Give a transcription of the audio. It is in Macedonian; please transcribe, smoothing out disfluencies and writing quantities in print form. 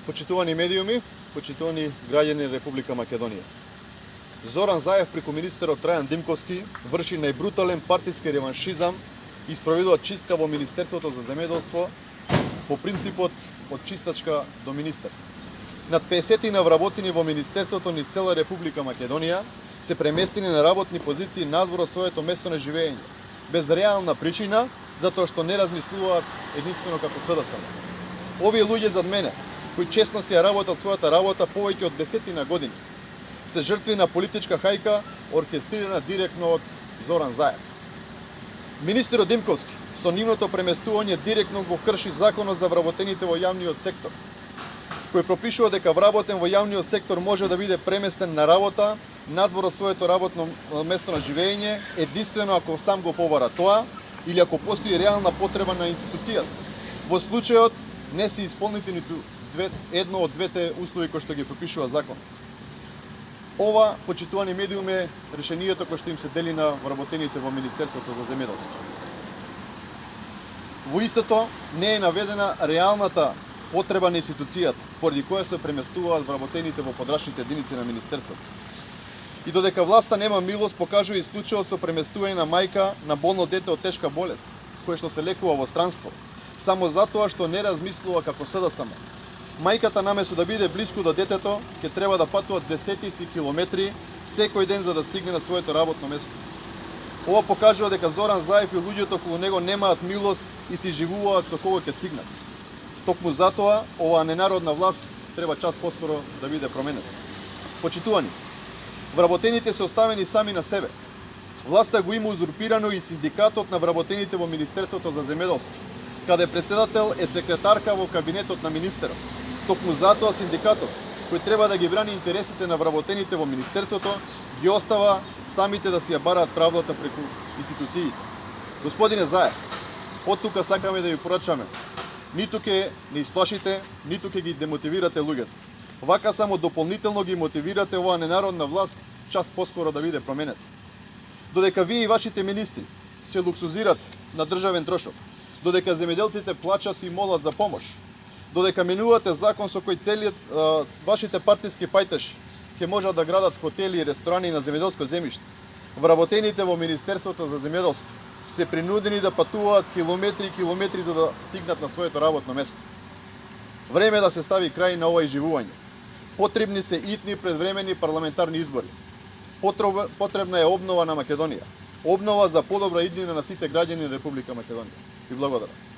Почитувани медиуми, почитувани граѓани на Република Македонија. Зоран Заев преку министерот Трајан Димковски врши најбрутален партиски реваншизам и спроведува чистка во Министерството за земјоделство по принципот од чистачка до министер. Над 50 вработени во Министерството ни цела Република Македонија се преместени на работни позиции надвор од своето место на живење, без реална причина, затоа што не размислуваат единствено како СДСМ. Овие луѓе зад мене, кои честно си ја работат својата работа повеќе од 10 години, се жртви на политичка хајка оркестрирана директно од Зоран Заев. Министерот Димковски со нивното преместување директно го крши законот за вработените во јавниот сектор, кој пропишува дека вработен во јавниот сектор може да биде преместен на работа надвор од своето работно место на живење единствено ако сам го побара тоа или ако постои реална потреба на институцијата. Во случајот не се исполнити ниту едно од двете услови кои што ги пропишува закон. Ова, почитувани медиуми, е решението кој што им се дели на вработените во Министерството за земјоделство. Во истото не е наведена реалната потреба на институцијата, поради која се преместуваат вработените во подрачните единици на Министерството. И додека власта нема милост, покажува и случајот со преместување на мајка на болно дете од тешка болест, кое што се лекува во странство, само затоа што не размислува како СДСМ. Мајката наместо да биде блиску до детето, ќе треба да патува десетици километри секој ден за да стигне на своето работно место. Ова покажува дека Зоран Заев и луѓето околу него немаат милост и си живуваат со кого ќе стигнат. Токму затоа, оваа ненародна власт треба час поскоро да биде променета. Почитувани, вработените се оставени сами на себе. Власта го има узурпирано и синдикатот на вработените во Министерството за земјоделство, каде председател е секретарка во кабинетот на министерот. Токму затоа синдикатот, кој треба да ги брани интересите на вработените во Министерството, ги остава самите да си ја бараат правдата преку институциите. Господине Заев, од тука сакаме да ви порачаме. Ниту ќе не исплашите, ниту ќе ги демотивирате луѓето. Вака само дополнително ги мотивирате оваа ненародна власт час поскоро да биде променета. Додека вие и вашите министри се луксузират на државен трошок, додека земјоделците плачат и молат за помош, додека менувате закон со кој целиот вашите партиски пајтеши ќе можат да градат хотели и ресторани на земјоделско земјиште, вработените во Министерството за земјоделство се принудени да патуваат километри и километри за да стигнат на своето работно место. Време е да се стави крај на ова изживување. Потребни се итни предвремени парламентарни избори. Потребна е обнова на Македонија. Обнова за подобра иднина на сите граѓани на Република Македонија. Ви благодарам.